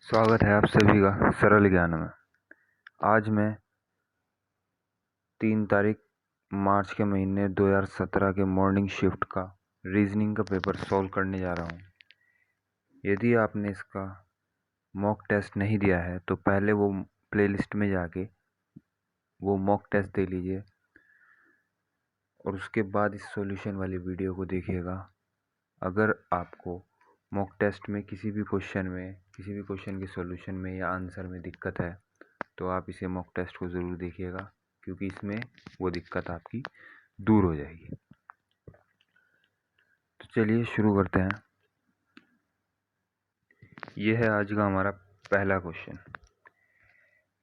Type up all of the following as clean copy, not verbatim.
स्वागत है आप सभी का सरल ज्ञान में। आज मैं 3 तारीख मार्च के महीने 2017 के मॉर्निंग शिफ्ट का रीजनिंग का पेपर सॉल्व करने जा रहा हूँ। यदि आपने इसका मॉक टेस्ट नहीं दिया है तो पहले वो प्लेलिस्ट में जाके वो मॉक टेस्ट दे लीजिए और उसके बाद इस सॉल्यूशन वाली वीडियो को देखिएगा। अगर आपको मॉक टेस्ट में किसी भी क्वेश्चन के सॉल्यूशन में या आंसर में दिक्कत है तो आप इसे मॉक टेस्ट को ज़रूर देखिएगा, क्योंकि इसमें वो दिक्कत आपकी दूर हो जाएगी। तो चलिए शुरू करते हैं। ये है आज का हमारा पहला क्वेश्चन।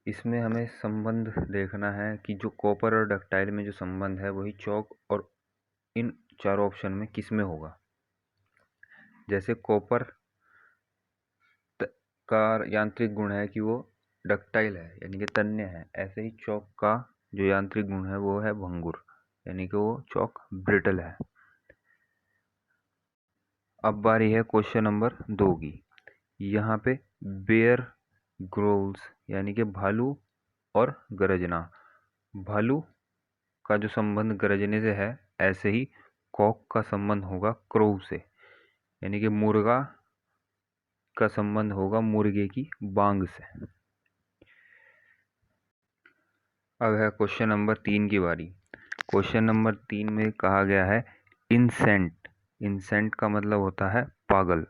इसमें हमें संबंध देखना है कि जो कॉपर और डक्टाइल में जो संबंध है वही चौक और इन चारों ऑप्शन में किस में होगा। जैसे कॉपर का यांत्रिक गुण है कि वो डक्टाइल है यानी कि तन्य है, ऐसे ही चौक का जो यांत्रिक गुण है वो है भंगुर यानी कि वो चौक ब्रिटल है। अब बारी है क्वेश्चन नंबर 2 की। यहाँ पे बेयर ग्रोल्स यानी कि भालू और गरजना, भालू का जो संबंध गरजने से है, ऐसे ही कॉक का संबंध होगा क्रो से यानी कि मुर्गा का संबंध होगा मुर्गे की बांग से। अब है क्वेश्चन नंबर 3 की बारी। क्वेश्चन नंबर 3 में कहा गया है इंसेंट। इंसेंट का मतलब होता है पागल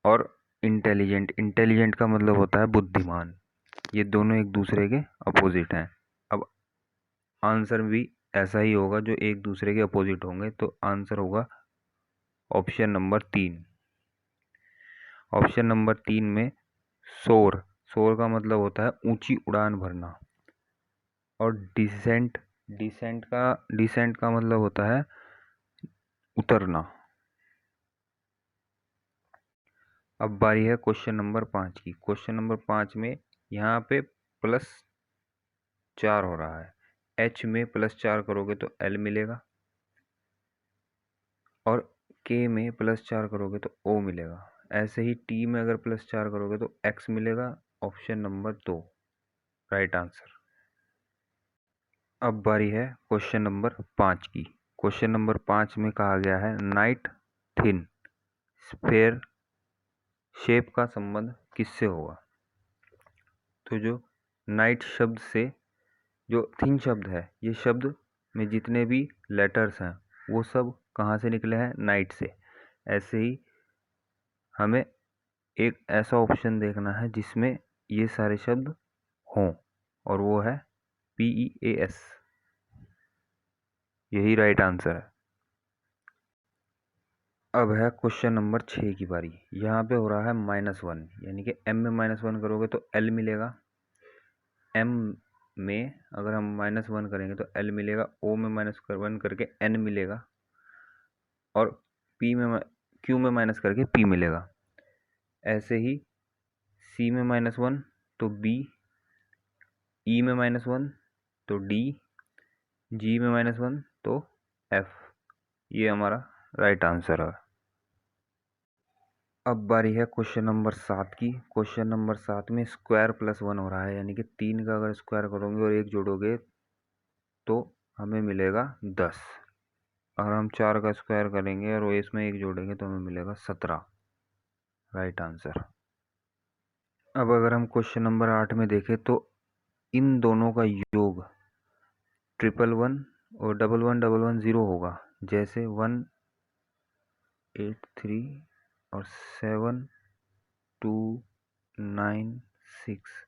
और इंटेलिजेंट, इंटेलिजेंट का मतलब होता है बुद्धिमान। ये दोनों एक दूसरे के अपोजिट हैं। अब आंसर भी ऐसा ही होगा, जो एक दूसरे के अपोजिट होंगे, तो आंसर होगा ऑप्शन नंबर 3। ऑप्शन नंबर 3 में सोर, सोर का मतलब होता है ऊंची उड़ान भरना और डिसेंट का मतलब होता है उतरना। अब बारी है क्वेश्चन नंबर 5 की। क्वेश्चन नंबर 5 में यहाँ पे +4 हो रहा है। H में +4 करोगे तो L मिलेगा और K में +4 करोगे तो O मिलेगा। ऐसे ही T में अगर +4 करोगे तो X मिलेगा। Option number 2 right answer. अब बारी है क्वेश्चन नंबर 5 की। क्वेश्चन नंबर 5 में कहा गया है नाइट थिन स्फेयर शेप का संबंध किससे होगा। तो जो नाइट शब्द से जो थिन शब्द है, ये शब्द में जितने भी लेटर्स हैं वो सब कहाँ से निकले हैं, नाइट से। ऐसे ही हमें एक ऐसा ऑप्शन देखना है जिसमें ये सारे शब्द हों और वो है PEAS। यही राइट आंसर है। अब है क्वेश्चन नंबर 6 की बारी। यहाँ पे हो रहा है -1 यानी कि M में -1 करोगे तो L मिलेगा। M में अगर हम -1 करेंगे तो L मिलेगा। O में -1 करके N मिलेगा और Q में माइनस करके P मिलेगा। ऐसे ही C में -1 तो B, E में -1 तो D, G में -1 तो F। ये हमारा राइट आंसर है। अब बारी है क्वेश्चन नंबर 7 की। क्वेश्चन नंबर 7 में स्क्वायर +1 हो रहा है यानी कि 3 का अगर स्क्वायर करोगे और 1 जोड़ोगे तो हमें मिलेगा 10। अगर हम 4 का स्क्वायर करेंगे और इसमें 1 जोड़ेंगे तो हमें मिलेगा 17। Right answer. अब अगर हम क्वेश्चन नंबर 8 में देखें तो इन दोनों का योग 111 और 1111 होगा। जैसे 183 और 7296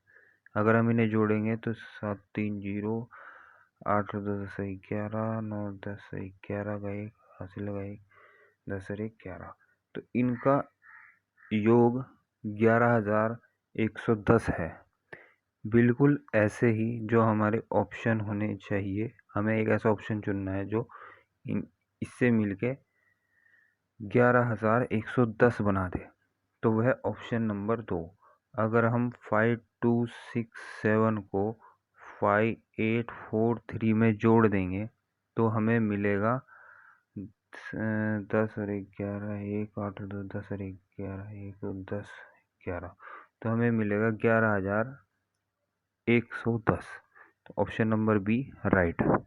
अगर हम इन्हें जोड़ेंगे तो 7 3 0, 8 और 2 10 11, 9 10 11 का 1 हासिल लगा 1, 10 और 1 11। तो इनका योग 11,110 है। बिल्कुल ऐसे ही जो हमारे ऑप्शन होने चाहिए, हमें एक ऐसा ऑप्शन चुनना है जो इससे मिलके 11,110 बना दे, तो वह ऑप्शन नंबर 2। अगर हम 5267 को 5843 में जोड़ देंगे तो हमें मिलेगा 10 और 1 11, 1 8 और 2 10 और 1 11, 1 2 10 11। तो हमें मिलेगा 11,110। तो ऑप्शन नंबर बी राइट है।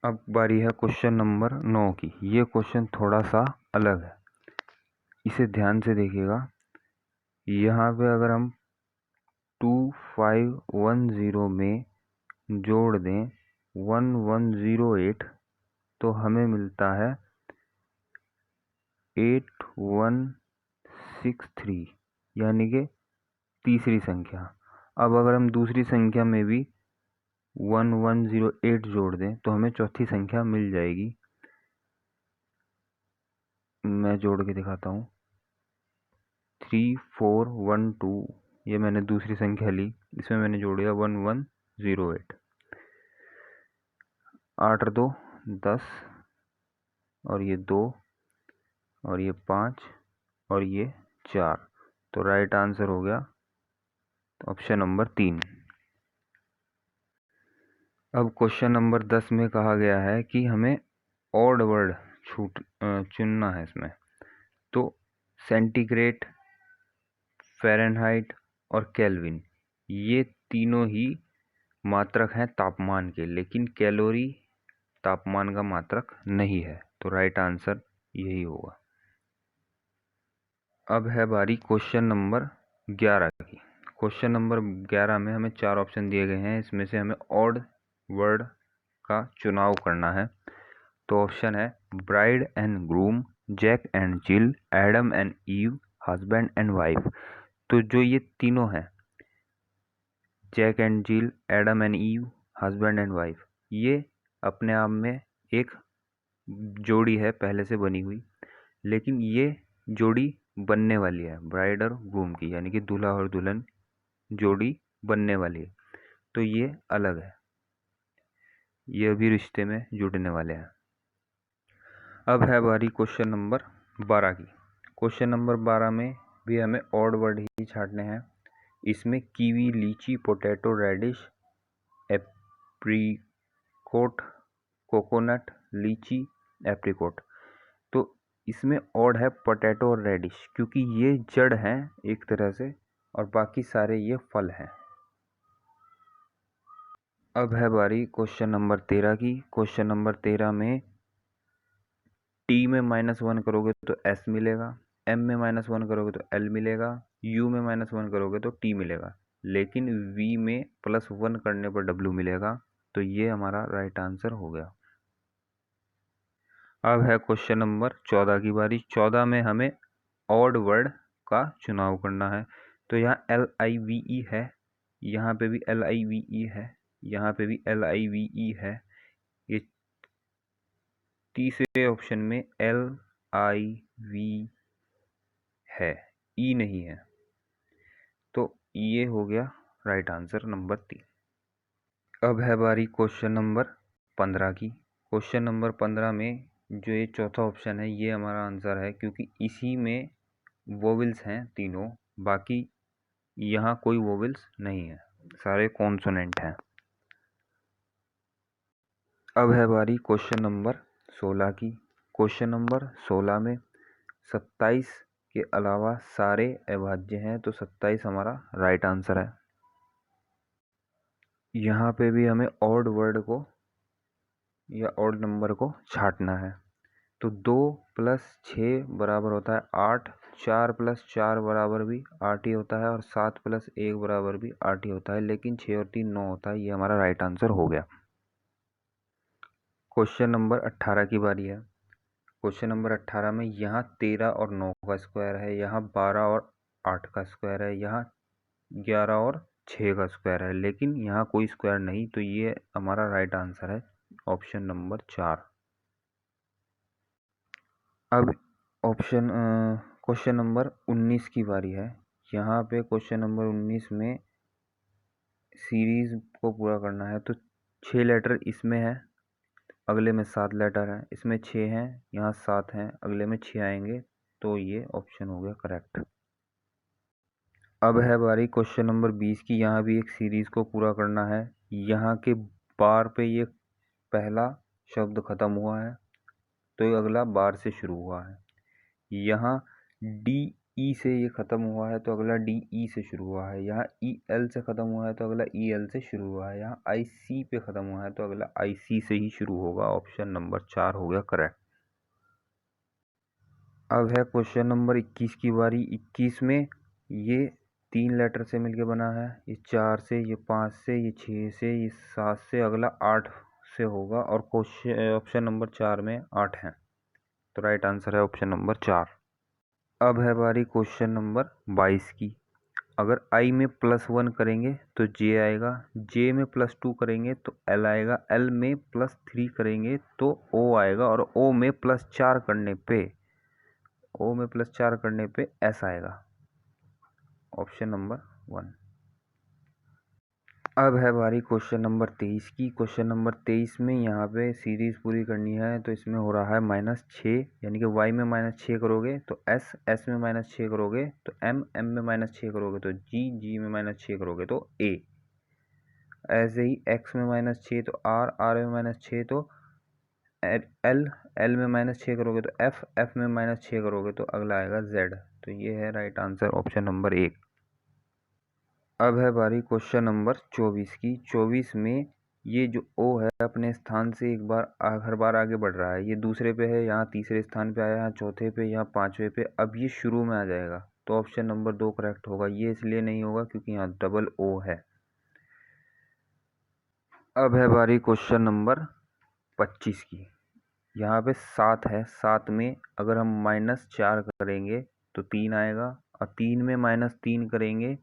अब बारी है क्वेश्चन नंबर 9 की। ये क्वेश्चन थोड़ा सा अलग है, इसे ध्यान से देखिएगा। यहाँ पे अगर हम 2510 में जोड़ दें 1108 तो हमें मिलता है 8163, यानी कि तीसरी संख्या। अब अगर हम दूसरी संख्या में भी 1108 जोड़ दें तो हमें चौथी संख्या मिल जाएगी। मैं जोड़ के दिखाता हूँ। 3412, ये मैंने दूसरी संख्या ली, इसमें मैंने जोड़ दिया 1108। 8 और 2 10, और ये 2, और ये 5, और ये 4। तो राइट आंसर हो गया ऑप्शन नंबर 3। अब क्वेश्चन नंबर 10 में कहा गया है कि हमें ऑड वर्ड चुनना है इसमें। तो सेंटीग्रेड, फ़ारेनहाइट और केल्विन, ये तीनों ही मात्रक हैं तापमान के, लेकिन कैलोरी तापमान का मात्रक नहीं है। तो राइट आंसर यही होगा। अब है बारी क्वेश्चन नंबर 11 की। क्वेश्चन नंबर 11 में हमें 4 ऑप्शन दिए गए हैं, इसमें से हमें ऑड वर्ड का चुनाव करना है। तो ऑप्शन है bride and groom, Jack and Jill, Adam and Eve, husband and wife. तो जो ये तीनों हैं, Jack and Jill, Adam and Eve, husband and wife, ये अपने आप में एक जोड़ी है पहले से बनी हुई, लेकिन ये जोड़ी बनने वाली है ब्राइड और ग्रूम की, यानी कि दूल्हा और दुल्हन जोड़ी बनने वाली है। तो ये अलग है, ये अभी रिश्ते में जुड़ने वाले हैं। अब है बारी क्वेश्चन नंबर 12 की। क्वेश्चन नंबर 12 में भी हमें ऑड वर्ड ही छांटने हैं। इसमें कीवी, लीची, पोटैटो, रेडिश, एप्रीकोट, कोकोनट, लीची, एप्रीकोट। तो इसमें ऑड है पोटैटो और रेडिश, क्योंकि ये जड़ हैं एक तरह से और बाकी सारे ये फल हैं। अब है बारी क्वेश्चन नंबर 13 की। क्वेश्चन नंबर 13 में टी में -1 करोगे तो एस मिलेगा, एम में -1 करोगे तो एल मिलेगा, यू में -1 करोगे तो टी मिलेगा, लेकिन वी में +1 करने पर डब्ल्यू मिलेगा। तो ये हमारा राइट आंसर हो गया। अब है क्वेश्चन नंबर 14 की बारी। 14 में हमें ऑड वर्ड का चुनाव करना है। तो यहाँ LIVE है, यहाँ पे भी LIVE है, यहाँ पे भी LIVE है। ये तीसरे ऑप्शन में LIV है, ई नहीं है। तो ये हो गया राइट आंसर नंबर 3। अब है बारी क्वेश्चन नंबर 15 की। क्वेश्चन नंबर 15 में जो ये चौथा ऑप्शन है ये हमारा आंसर है, क्योंकि इसी में वोवेल्स हैं तीनों, बाकी यहाँ कोई वोवेल्स नहीं है, सारे कॉन्सोनेंट हैं। अब है बारी क्वेश्चन नंबर 16 की। क्वेश्चन नंबर 16 में 27 के अलावा सारे अभाज्य हैं, तो 27 हमारा राइट आंसर है। यहाँ पे भी हमें ऑड वर्ड को या ऑड नंबर को छांटना है। तो 2 + 6 बराबर होता है 8, 4 + 4 बराबर भी 8 ही होता है, और 7 + 1 बराबर भी 8 ही होता है, लेकिन 6 और 3 9 होता है। ये हमारा राइट आंसर हो गया। क्वेश्चन नंबर 18 की बारी है। क्वेश्चन नंबर 18 में यहाँ 13 और 9 का स्क्वायर है, यहाँ 12 और 8 का स्क्वायर है, यहाँ 11 और 6 का स्क्वायर है, लेकिन यहाँ कोई स्क्वायर नहीं। तो ये हमारा राइट आंसर है ऑप्शन नंबर 4। अब क्वेश्चन नंबर 19 की बारी है। यहाँ पे क्वेश्चन नंबर 19 में सीरीज को पूरा करना है। तो 6 लेटर इसमें है, अगले में 7 लेटर हैं, इसमें 6 हैं, यहाँ 7 हैं, अगले में 6 आएंगे। तो ये ऑप्शन हो गया करेक्ट। अब है बारी क्वेश्चन नंबर 20 की। यहाँ भी एक सीरीज को पूरा करना है। यहाँ के बार पे ये पहला शब्द खत्म हुआ है, तो ये अगला बार से शुरू हुआ है। यहाँ डी ई से ये ख़त्म हुआ है तो अगला डी ई से शुरू हुआ है, यहाँ ई एल से ख़त्म हुआ है तो अगला ई एल से शुरू हुआ है, यहाँ आई सी पे ख़त्म हुआ है तो अगला आई सी से ही शुरू होगा। ऑप्शन नंबर 4 हो गया करेक्ट। अब है क्वेश्चन नंबर 21 की बारी। 21 में ये 3 लेटर से मिलके बना है, ये 4 से, ये 5 से, ये 6 से, ये 7 से, अगला 8 से होगा और क्वेश्चन ऑप्शन नंबर 4 में 8 है, तो राइट आंसर है ऑप्शन नंबर 4। अब है बारी क्वेश्चन नंबर 22 की। अगर i में +1 करेंगे तो j आएगा, j में +2 करेंगे तो l आएगा, l में +3 करेंगे तो o आएगा और o में +4 करने पे s आएगा। Option number 1। अब है बारी क्वेश्चन नंबर 23 की। क्वेश्चन नंबर 23 में यहाँ पे सीरीज पूरी करनी है तो इसमें हो रहा है -6, यानी कि y में -6 करोगे तो s में -6 करोगे तो m में -6 करोगे तो g में -6 करोगे तो a। ऐसे ही x में -6 तो r में -6 तो l में -6 करोगे तो f में -6 करोगे तो अगला आएगा z। तो ये है राइट आंसर ऑप्शन नंबर 1। अब है बारी क्वेश्चन नंबर 24 की। 24 में ये जो O है अपने स्थान से एक बार हर बार आगे बढ़ रहा है, ये दूसरे पे है, यहाँ तीसरे स्थान पे आया, यहाँ चौथे पे, यहाँ पांचवे पे, अब ये शुरू में आ जाएगा तो ऑप्शन नंबर 2 करेक्ट होगा। ये इसलिए नहीं होगा क्योंकि यहाँ डबल O है। अब है बारी क्वेश्चन नंबर 25 की। यहाँ पे 7 है, 7 में अगर हम -4 करेंगे तो 3 आएगा और 3 में -3 करेंगे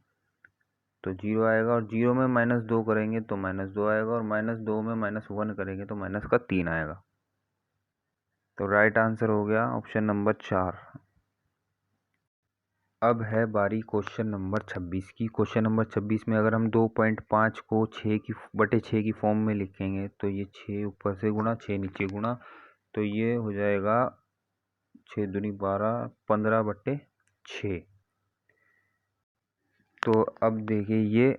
तो 0 आएगा और 0 में -2 करेंगे तो -2 आएगा और -2 में -1 करेंगे तो -3 आएगा। तो राइट आंसर हो गया ऑप्शन नंबर 4। अब है बारी क्वेश्चन नंबर 26 की। क्वेश्चन नंबर 26 में अगर हम 2.5 को 6 की फॉर्म में लिखेंगे तो ये 6 ऊपर से गुणा 6 नीचे गुणा, तो ये हो जाएगा 6 दूनी 12, 15/6। तो अब देखिए ये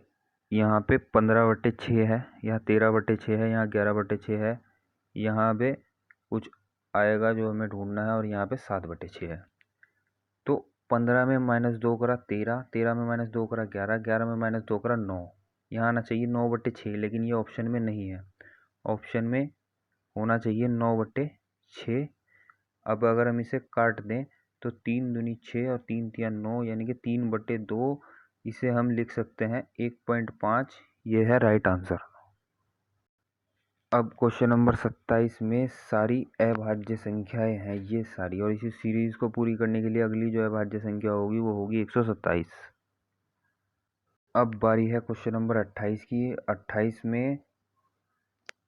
यहाँ पे 15/6 है, यहाँ 13/6 है, यहाँ 11/6 है, यहाँ पे कुछ आएगा जो हमें ढूंढना है और यहाँ पे 7/6 है। तो 15 में -2 करा 13, 13 में -2 करा 11, 11 में -2 करा 9, यहाँ आना चाहिए 9/6, लेकिन ये ऑप्शन में नहीं है। ऑप्शन में होना चाहिए 9/6। अब अगर हम इसे काट दें तो 3 दूनी 6 और 3 तिया 9, यानी कि 3/2 इसे हम लिख सकते हैं 1.5। ये है राइट आंसर। अब क्वेश्चन नंबर 27 में सारी अभाज्य संख्याएं हैं ये सारी, और इसी सीरीज को पूरी करने के लिए अगली जो अभाज्य संख्या होगी वो होगी 127। अब बारी है क्वेश्चन नंबर 28 की। 28 में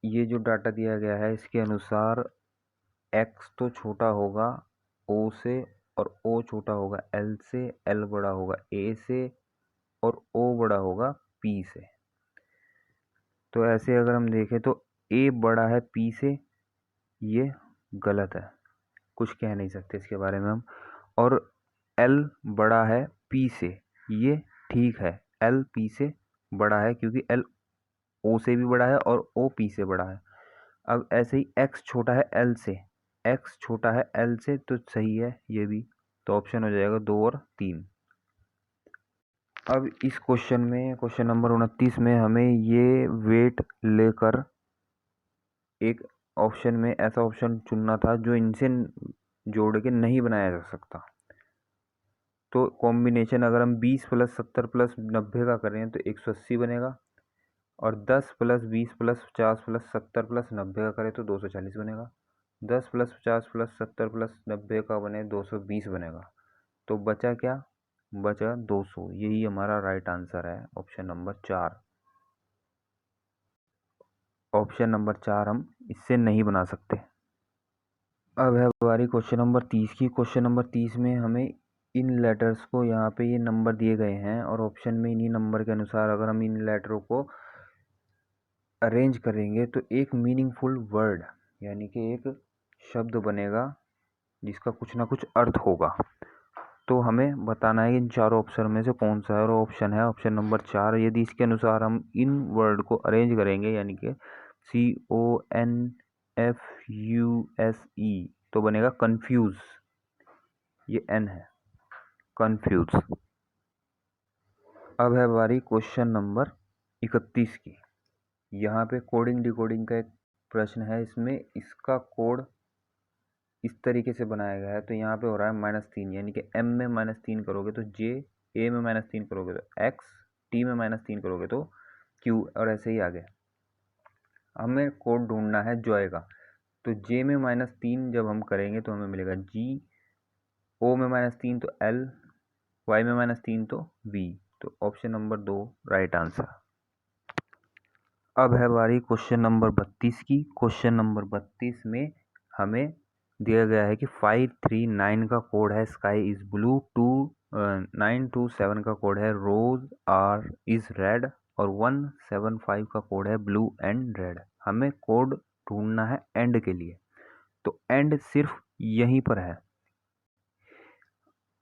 ये जो डाटा दिया गया है इसके अनुसार x तो छोटा होगा o से और o छोटा होगा l से, l बड़ा होगा a से और o बड़ा होगा p से। तो ऐसे अगर हम देखें तो a बड़ा है p से, ये गलत है, कुछ कह नहीं सकते इसके बारे में हम। और l बड़ा है p से, ये ठीक है, l p से बड़ा है क्योंकि l o से भी बड़ा है और o p से बड़ा है। अब ऐसे ही x छोटा है l से, x छोटा है l से, तो सही है ये भी, तो ऑप्शन हो जाएगा 2 और 3। अब इस क्वेश्चन में क्वेश्चन नंबर 29 में हमें ये वेट लेकर एक ऑप्शन में ऐसा ऑप्शन चुनना था जो इनसे जोड़ के नहीं बनाया जा सकता। तो कॉम्बिनेशन अगर हम 20 + 70 + 90 का करें तो 180 बनेगा, और 10 + 20 + 50 + 70 + 90 का करें तो 240 बनेगा। 10 + 50 + 70 + 90 का बने 220 बनेगा। तो बचा क्या? बचा 200। यही हमारा राइट आंसर है ऑप्शन नंबर 4। ऑप्शन नंबर 4 हम इससे नहीं बना सकते। अब है हमारी क्वेश्चन नंबर 30 की। क्वेश्चन नंबर 30 में हमें इन लेटर्स को, यहाँ पे ये नंबर दिए गए हैं और ऑप्शन में इन्हीं नंबर के अनुसार अगर हम इन लेटरों को अरेंज करेंगे तो एक मीनिंगफुल वर्ड, यानी कि एक शब्द बनेगा जिसका कुछ ना कुछ अर्थ होगा। तो हमें बताना है इन चारों ऑप्शन में से कौन सा है, और ऑप्शन है ऑप्शन नंबर 4। यदि इसके अनुसार हम इन वर्ड को अरेंज करेंगे, यानी कि CONFUSE, तो बनेगा कन्फ्यूज, ये N है। कंफ्यूज। अब है बारी क्वेश्चन नंबर 31 की। यहाँ पे कोडिंग डिकोडिंग का एक प्रश्न है। इसमें इसका कोड इस तरीके से बनाया गया है। तो यहाँ पे हो रहा है -3, यानी कि m में -3 करोगे तो j, a में -3 करोगे तो x, t में -3 करोगे तो q, और ऐसे ही आगे। हमें कोड ढूंढना है जॉय का। तो j में -3 जब हम करेंगे तो हमें मिलेगा g, o में -3 तो l, y में -3 तो v। तो ऑप्शन नंबर 2 राइट आंसर। अब है बारी क्वेश्चन नंबर 32 की। क्वेश्चन नंबर 32 में हमें दिया गया है कि 539 का कोड है स्काई इज ब्लू, 927 का कोड है रोज आर इज रेड, और 175 का कोड है ब्लू एंड रेड। हमें कोड ढूंढना है एंड के लिए। तो एंड सिर्फ यहीं पर है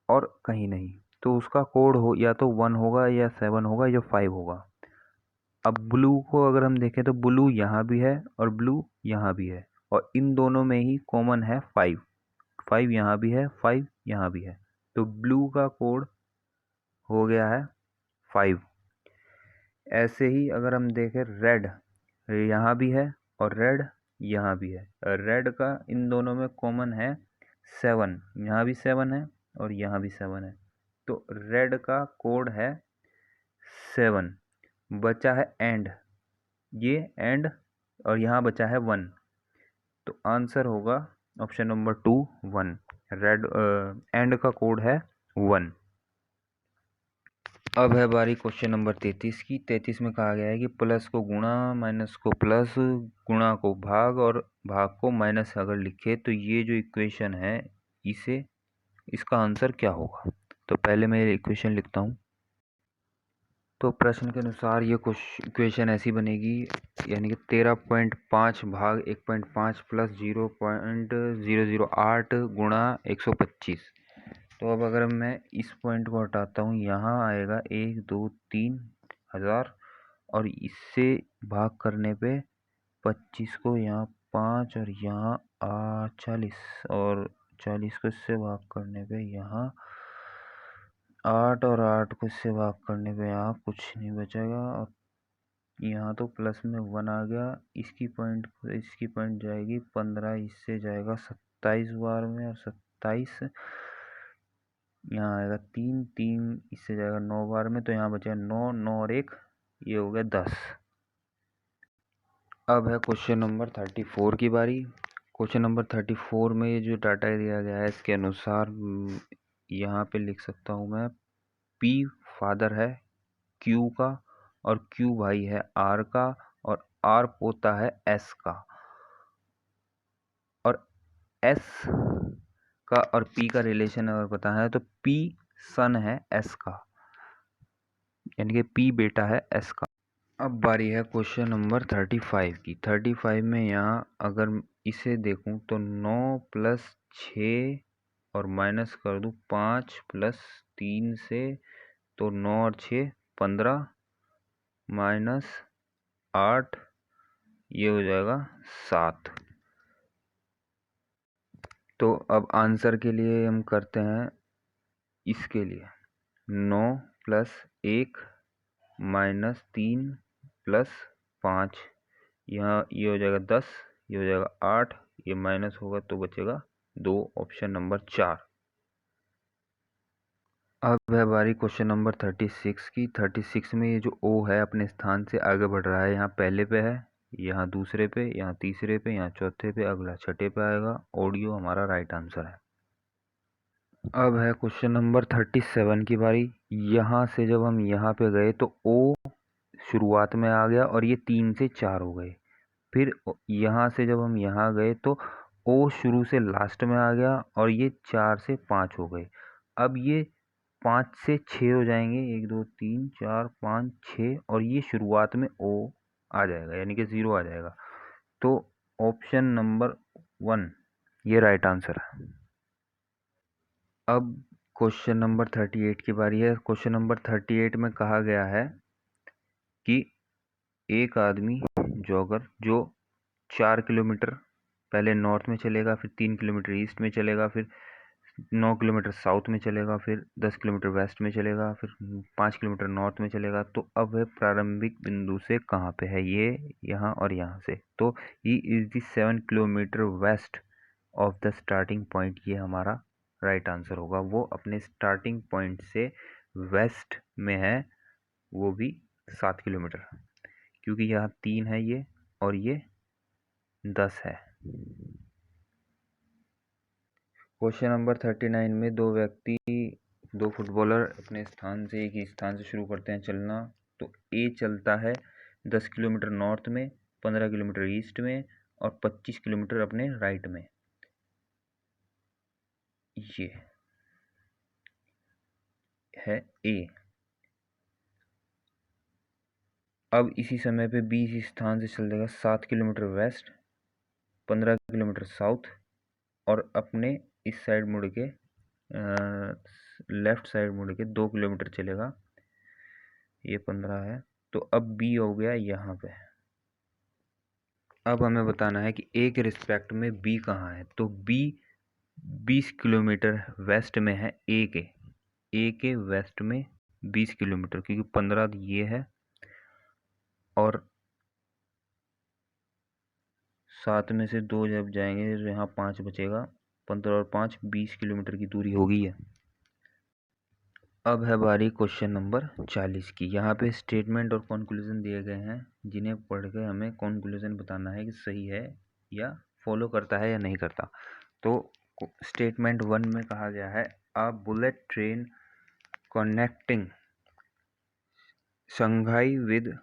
और कहीं नहीं। तो उसका कोड हो या तो 1 होगा या 7 होगा या 5 होगा। अब ब्लू को अगर हम देखें तो ब्लू यहाँ भी है और ब्लू यहाँ भी है, और इन दोनों में ही कॉमन है 5। 5 यहाँ भी है, 5 यहाँ भी है। तो ब्लू का कोड हो गया है 5। ऐसे ही अगर हम देखें रेड, यहाँ भी है और रेड यहाँ भी है। रेड का इन दोनों में कॉमन है 7, यहाँ भी 7 है और यहाँ भी 7 है। तो रेड का कोड है 7। बचा है एंड, ये एंड, और यहाँ बचा है 1। तो आंसर होगा ऑप्शन नंबर 2 1। रेड एंड का कोड है 1। अब है बारी क्वेश्चन नंबर 33 की। 33 में कहा गया है कि प्लस को गुणा, माइनस को प्लस, गुणा को भाग और भाग को माइनस अगर लिखे तो ये जो इक्वेशन है इसका आंसर क्या होगा। तो पहले मैं इक्वेशन लिखता हूँ। तो प्रश्न के अनुसार ये इक्वेशन ऐसी बनेगी, यानी कि 13.5 भाग 1.5 प्लस 0.008 गुणा 125। तो अब अगर मैं इस पॉइंट को हटाता हूँ, यहाँ आएगा 1 2 3 हज़ार, और इससे भाग करने पे 25 को यहाँ 5 और यहाँ 40, और 40 को इससे भाग करने पे यहाँ 8, और 8 को इससे भाग करने पे यहाँ कुछ नहीं बचेगा, और यहाँ तो प्लस में 1 आ गया। इसकी पॉइंट जाएगी 15, इससे जाएगा 27 बार में, और 27 यहाँ आएगा 3 3, इससे जाएगा 9 बार में। तो यहाँ बचेगा 9 9 और 1, ये हो गया 10। अब है क्वेश्चन नंबर 34 की बारी। क्वेश्चन नंबर 34 में ये जो डाटा दिया गया है इसके अनुसार यहाँ पे लिख सकता हूँ मैं, P फादर है Q का, और Q भाई है R का, और R पोता है S का, और S का और P का रिलेशन अगर पता है तो P सन है S का, यानी कि P बेटा है S का। अब बारी है क्वेश्चन नंबर 35 की। 35 में यहाँ अगर इसे देखूं तो 9 + 6 और माइनस कर दूं 5 + 3 से, तो 9 और 6 15 -8, ये हो जाएगा 7। तो अब आंसर के लिए हम करते हैं इसके लिए 9 + 1 -3 + 5, यहाँ ये हो जाएगा 10, ये हो जाएगा 8, ये माइनस होगा तो बचेगा 2, ऑप्शन नंबर 4। अब है बारी क्वेश्चन नंबर 36 की। 36 में ये जो O है अपने स्थान से आगे बढ़ रहा है। यहाँ पहले पे है, यहाँ दूसरे पे, यहाँ तीसरे पे, यहाँ चौथे पे, अगला छठे पे आएगा। ऑडियो हमारा राइट आंसर है। अब है क्वेश्चन नंबर 37 की बारी। यहाँ से जब हम यहाँ पे गए तो O शुरुआत में आ गया और ये 3 से 4 हो गए। फिर यहाँ से जब हम यहाँ गए तो O शुरू से लास्ट में आ गया और ये 4 से 5 हो गए। अब ये 5 से 6 हो जाएंगे, 1 2 3 4 5 6, और ये शुरुआत में O आ जाएगा, यानी कि 0 आ जाएगा। तो ऑप्शन नंबर 1 ये राइट आंसर है। अब क्वेश्चन नंबर 38 की बारी है। क्वेश्चन नंबर 38 में कहा गया है कि एक आदमी जॉगर जो 4 किलोमीटर पहले नॉर्थ में चलेगा, फिर 3 किलोमीटर ईस्ट में चलेगा, फिर 9 किलोमीटर साउथ में चलेगा, फिर 10 किलोमीटर वेस्ट में चलेगा, फिर 5 किलोमीटर नॉर्थ में चलेगा। तो अब वह प्रारंभिक बिंदु से कहाँ पे है, ये यहाँ और यहाँ से। तो he is the 7 kilometre west of the starting point, ये हमारा राइट आंसर होगा। वो अपने स्टार्टिंग पॉइंट से वेस्ट में है, वो भी 7 किलोमीटर, क्योंकि यहाँ 3 है ये और ये 10 है। क्वेश्चन नंबर 39 में दो फुटबॉलर अपने स्थान से एक ही स्थान से शुरू करते हैं चलना। तो ए चलता है 10 किलोमीटर नॉर्थ में, 15 किलोमीटर ईस्ट में और 25 किलोमीटर अपने राइट में। ये है ए। अब इसी समय पे बी इसी स्थान से चल देगा 7 किलोमीटर वेस्ट, 15 किलोमीटर साउथ और अपने इस साइड मुड़ के लेफ्ट साइड मुड़ के 2 किलोमीटर चलेगा। ये 15 है, तो अब बी हो गया यहाँ पे। अब हमें बताना है कि ए के रिस्पेक्ट में बी कहाँ है। तो बी 20 किलोमीटर वेस्ट में है ए के वेस्ट में 20 किलोमीटर, क्योंकि 15 ये है और 7 में से 2 जब जाएंगे तो यहाँ 5 बचेगा। 15 और 5 20 किलोमीटर की दूरी होगी है। अब है बारी क्वेश्चन नंबर 40 की। यहाँ पे स्टेटमेंट और कंक्लूजन दिए गए हैं, जिन्हें पढ़ के हमें कंक्लूजन बताना है कि सही है या फॉलो करता है या नहीं करता। तो स्टेटमेंट 1 में कहा गया है, a bullet train connecting Shanghai with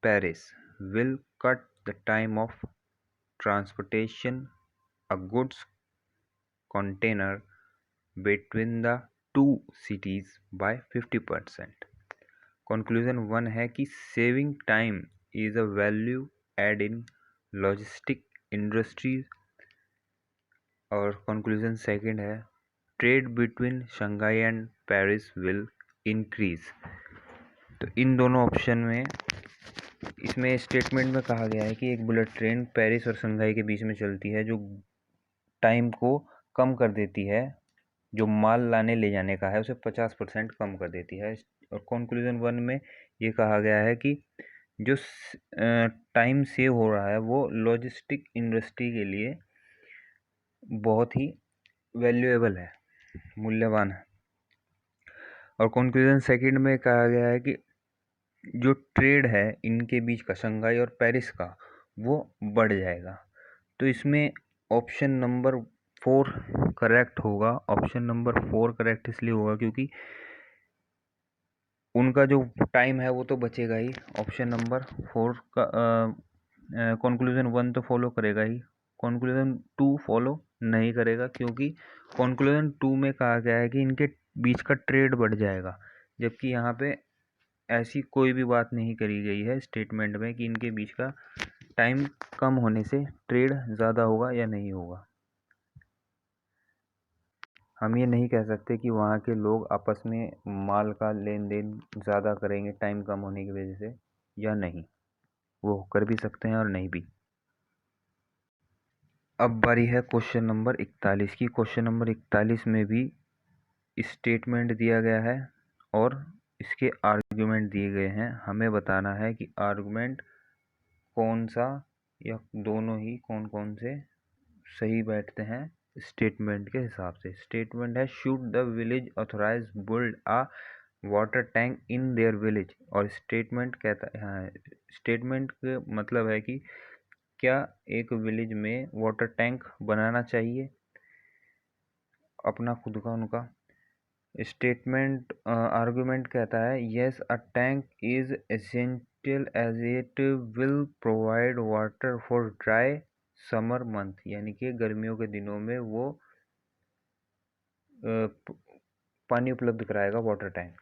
Paris will cut the time of transportation a goods container between the two cities by 50%। Conclusion 1 है कि saving time is a value add in logistic industries, और conclusion 2 है trade between Shanghai and Paris will increase. तो इन दोनों option में इसमें statement में कहा गया है कि एक बुलेट ट्रेन पेरिस और शंघाई के बीच में चलती है, जो टाइम को कम कर देती है, जो माल लाने ले जाने का है उसे 50% कम कर देती है। और कंक्लूजन 1 में ये कहा गया है कि जो टाइम सेव हो रहा है वो लॉजिस्टिक इंडस्ट्री के लिए बहुत ही वैल्यूएबल है, मूल्यवान है। और कंक्लूजन 2 में कहा गया है कि जो ट्रेड है इनके बीच का, शंघाई और पेरिस का, वो बढ़ जाएगा। तो इसमें ऑप्शन नंबर 4 करेक्ट होगा। ऑप्शन नंबर 4 करेक्ट इसलिए होगा क्योंकि उनका जो टाइम है वो तो बचेगा ही। ऑप्शन नंबर 4 का कंक्लूजन 1 तो फॉलो करेगा ही, कंक्लूजन 2 फॉलो नहीं करेगा, क्योंकि कंक्लूजन 2 में कहा गया है कि इनके बीच का ट्रेड बढ़ जाएगा, जबकि यहाँ पे ऐसी कोई भी बात नहीं करी गई है स्टेटमेंट में कि इनके बीच का टाइम कम होने से ट्रेड ज़्यादा होगा या नहीं होगा। हम ये नहीं कह सकते कि वहाँ के लोग आपस में माल का लेन देन ज़्यादा करेंगे टाइम कम होने की वजह से या नहीं, वो कर भी सकते हैं और नहीं भी। अब बारी है क्वेश्चन नंबर 41 की। क्वेश्चन नंबर 41 में भी स्टेटमेंट दिया गया है और इसके आर्गुमेंट दिए गए हैं। हमें बताना है कि आर्गुमेंट कौन सा या दोनों ही कौन कौन से सही बैठते हैं स्टेटमेंट के हिसाब से। स्टेटमेंट है, should the village authorise build a water tank in their village. और स्टेटमेंट कहता है, स्टेटमेंट का मतलब है कि क्या एक विलेज में वाटर टैंक बनाना चाहिए अपना खुद का उनका। स्टेटमेंट आर्गुमेंट कहता है, yes a tank is essential as it will provide water for dry summer month, यानी कि गर्मियों के दिनों में वो पानी उपलब्ध कराएगा वाटर टैंक।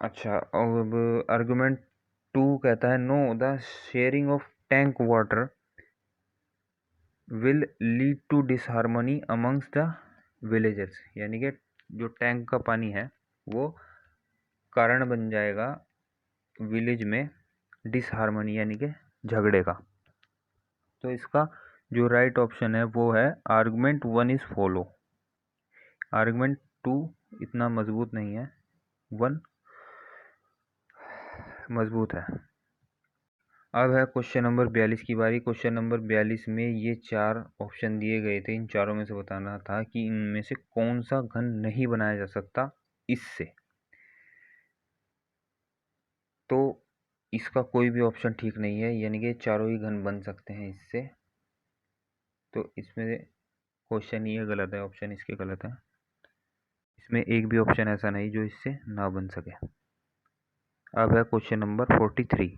अच्छा, अब आर्गुमेंट 2 कहता है, no the sharing of tank water will lead to disharmony amongst the villagers, यानी कि जो टैंक का पानी है वो कारण बन जाएगा विलेज में डिसहार्मनी यानी कि झगड़े का। तो इसका जो राइट ऑप्शन है वो है आर्गुमेंट 1 इज फॉलो। आर्गुमेंट 2 इतना मजबूत नहीं है, 1 मजबूत है। अब है क्वेश्चन नंबर 42 की बारी। क्वेश्चन नंबर 42 में ये 4 ऑप्शन दिए गए थे, इन चारों में से बताना था कि इनमें से कौन सा घन नहीं बनाया जा सकता इससे। तो इसका कोई भी ऑप्शन ठीक नहीं है, यानी कि चारों ही घन बन सकते हैं इससे। तो इसमें क्वेश्चन ये गलत है, ऑप्शन इसके गलत है। इसमें एक भी ऑप्शन ऐसा नहीं जो इससे ना बन सके। अब है क्वेश्चन नंबर 43।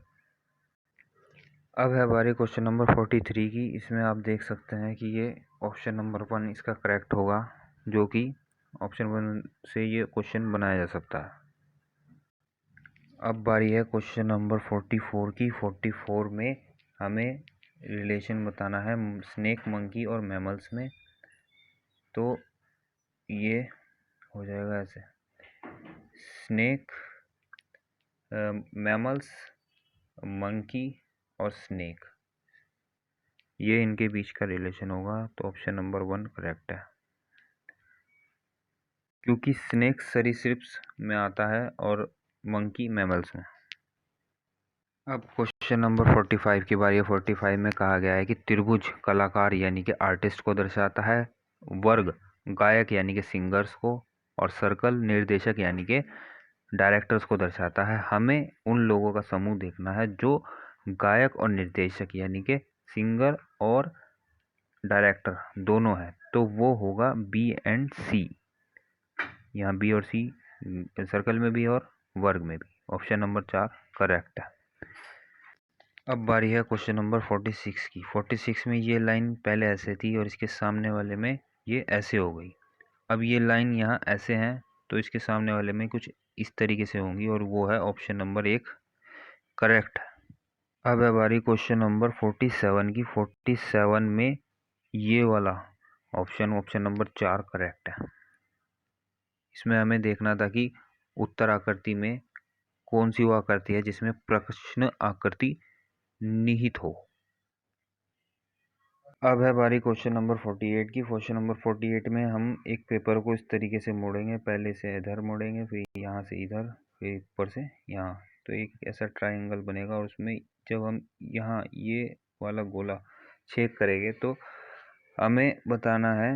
अब है बारी क्वेश्चन नंबर 43 की। इसमें आप देख सकते हैं कि ये ऑप्शन नंबर 1 इसका करेक्ट होगा, जो कि ऑप्शन 1 से ये क्वेश्चन बनाया जा सकता है। अब बारी है क्वेश्चन नंबर 44 की। 44 में हमें रिलेशन बताना है स्नेक, मंकी और मैमल्स में। तो ये हो जाएगा ऐसे, स्नेक, मैमल्स, मंकी और स्नेक, ये इनके बीच का रिलेशन होगा। तो ऑप्शन नंबर 1 करेक्ट है, क्योंकि स्नेक सरीसृप्स में आता है और मंकी मैमल्स में। अब क्वेश्चन नंबर 45 की बारी है। 45 में कहा गया है कि त्रिभुज कलाकार यानी कि आर्टिस्ट को दर्शाता है, वर्ग गायक यानी कि सिंगर्स को, और सर्कल निर्देशक यानी कि डायरेक्टर्स को दर्शाता है। हमें उन लोगों का समूह देखना है जो गायक और निर्देशक यानी कि सिंगर और डायरेक्टर दोनों है। तो वो होगा बी एंड सी। यहाँ बी और सी सर्कल में भी और वर्ग में भी। ऑप्शन नंबर 4 करेक्ट है। अब बारी है क्वेश्चन नंबर 46 की। 46 में ये लाइन पहले ऐसे थी और इसके सामने वाले में ये ऐसे हो गई। अब ये लाइन यहाँ ऐसे हैं तो इसके सामने वाले में कुछ इस तरीके से होंगी, और वो है ऑप्शन नंबर 1 करेक्ट है। अब है बारी क्वेश्चन नंबर 47 की। 47 में ये वाला ऑप्शन नंबर 4 करेक्ट है। इसमें हमें देखना था कि उत्तर आकृति में कौन सी वो आकृति है जिसमें प्रश्न आकृति निहित हो। अब है बारी क्वेश्चन नंबर 48 की। क्वेश्चन नंबर 48 में हम एक पेपर को इस तरीके से मोड़ेंगे, पहले से इधर मोड़ेंगे, फिर यहाँ से इधर, फिर ऊपर से यहाँ। तो एक ऐसा ट्रायंगल बनेगा, और उसमें जब हम यहाँ ये वाला गोला छेद करेंगे तो हमें बताना है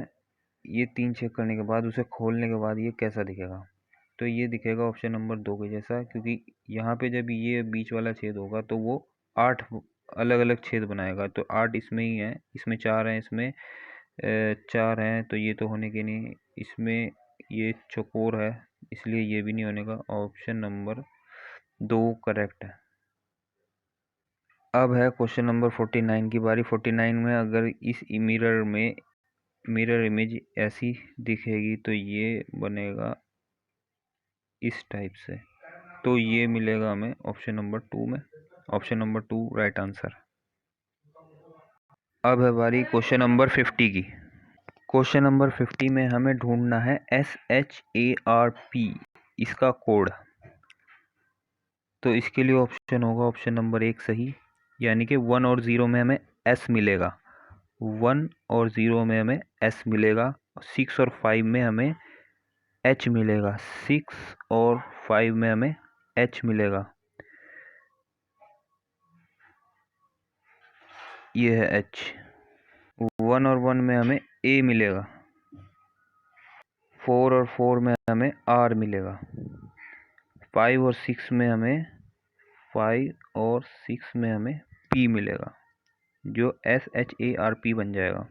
ये 3 छेद करने के बाद उसे खोलने के बाद ये कैसा दिखेगा। तो ये दिखेगा ऑप्शन नंबर 2 के जैसा, क्योंकि यहाँ पे जब ये बीच वाला छेद होगा तो वो 8 अलग अलग छेद बनाएगा। तो 8 इसमें ही है, इसमें 4 हैं, इसमें 4 हैं, तो ये तो होने के नहीं। इसमें ये चौकोर है, इसलिए ये भी नहीं होने का। ऑप्शन नंबर 2 करेक्ट है। अब है क्वेश्चन नंबर 49 की बारी। 49 में अगर इस मिरर इमेज ऐसी दिखेगी तो ये बनेगा इस टाइप से। तो ये मिलेगा हमें ऑप्शन नंबर 2 में। Option number 2 right answer. अब है बारी क्वेश्चन नंबर 50 की। क्वेश्चन नंबर 50 में हमें ढूंढना है SHARP इसका कोड। तो इसके लिए ऑप्शन होगा ऑप्शन नंबर 1 सही, यानी कि 1 और 0 में हमें S मिलेगा, 1 और 0 में हमें S मिलेगा, 6 और 5 में हमें H मिलेगा, 6 और 5 में हमें H मिलेगा। ये है H। 1 और 1 में हमें A मिलेगा, 4 और 4 में हमें R मिलेगा, 5 और 6 में हमें 5 और 6 में हमें P मिलेगा, जो SHARP बन जाएगा।